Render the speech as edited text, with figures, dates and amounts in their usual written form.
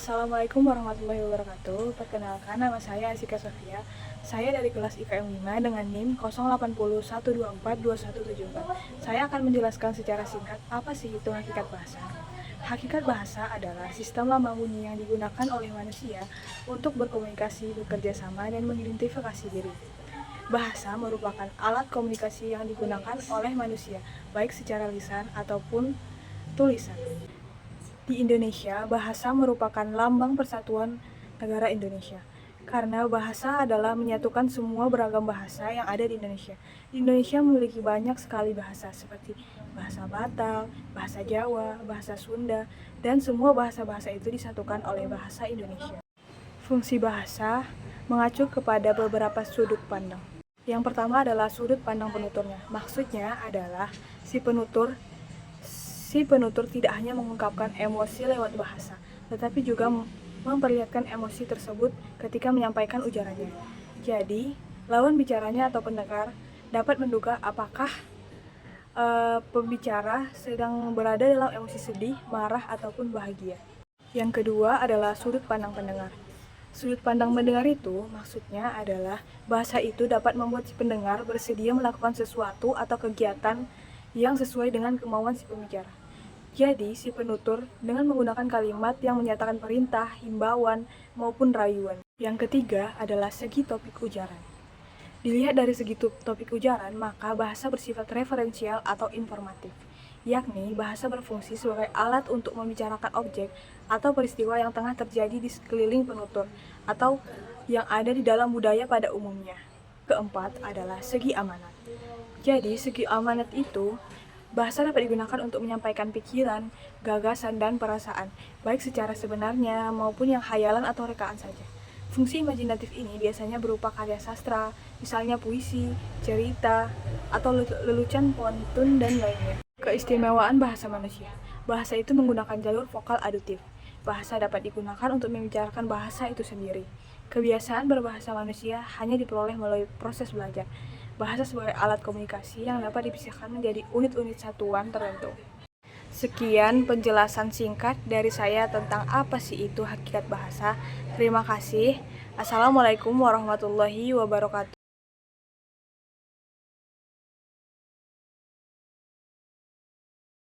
Assalamualaikum warahmatullahi wabarakatuh. Perkenalkan, nama saya Asika Sofia. Saya dari kelas IPM 5 dengan NIM 0801242174. Saya akan menjelaskan secara singkat apa sih itu hakikat bahasa. Hakikat bahasa adalah sistem lambang bunyi yang digunakan oleh manusia untuk berkomunikasi, bekerja sama, dan mengidentifikasi diri. Bahasa merupakan alat komunikasi yang digunakan oleh manusia, baik secara lisan ataupun tulisan. Di Indonesia, bahasa merupakan lambang persatuan negara Indonesia. Karena bahasa adalah menyatukan semua beragam bahasa yang ada di Indonesia. Di Indonesia memiliki banyak sekali bahasa seperti bahasa Batak, bahasa Jawa, bahasa Sunda, dan semua bahasa-bahasa itu disatukan oleh bahasa Indonesia. Fungsi bahasa mengacu kepada beberapa sudut pandang. Yang pertama adalah sudut pandang penuturnya. Maksudnya adalah si penutur tidak hanya mengungkapkan emosi lewat bahasa, tetapi juga memperlihatkan emosi tersebut ketika menyampaikan ujarannya. Jadi, lawan bicaranya atau pendengar dapat menduga apakah pembicara sedang berada dalam emosi sedih, marah, ataupun bahagia. Yang kedua adalah sudut pandang pendengar. Sudut pandang mendengar itu maksudnya adalah bahasa itu dapat membuat si pendengar bersedia melakukan sesuatu atau kegiatan yang sesuai dengan kemauan si pembicara. Jadi, si penutur dengan menggunakan kalimat yang menyatakan perintah, himbauan, maupun rayuan. Yang ketiga adalah segi topik ujaran. Dilihat dari segi topik ujaran, maka bahasa bersifat referensial atau informatif, yakni bahasa berfungsi sebagai alat untuk membicarakan objek atau peristiwa yang tengah terjadi di sekeliling penutur atau yang ada di dalam budaya pada umumnya. Keempat adalah segi amanat. Jadi, segi amanat itu bahasa dapat digunakan untuk menyampaikan pikiran, gagasan, dan perasaan, baik secara sebenarnya maupun yang hayalan atau rekaan saja. Fungsi imajinatif ini biasanya berupa karya sastra, misalnya puisi, cerita, atau lelucon pantun, dan lainnya. Keistimewaan bahasa manusia. Bahasa itu menggunakan jalur vokal aduktif. Bahasa dapat digunakan untuk membicarakan bahasa itu sendiri. Kebiasaan berbahasa manusia hanya diperoleh melalui proses belajar. Bahasa sebagai alat komunikasi yang dapat dipisahkan menjadi unit-unit satuan tertentu. Sekian penjelasan singkat dari saya tentang apa sih itu hakikat bahasa. Terima kasih. Assalamualaikum warahmatullahi wabarakatuh.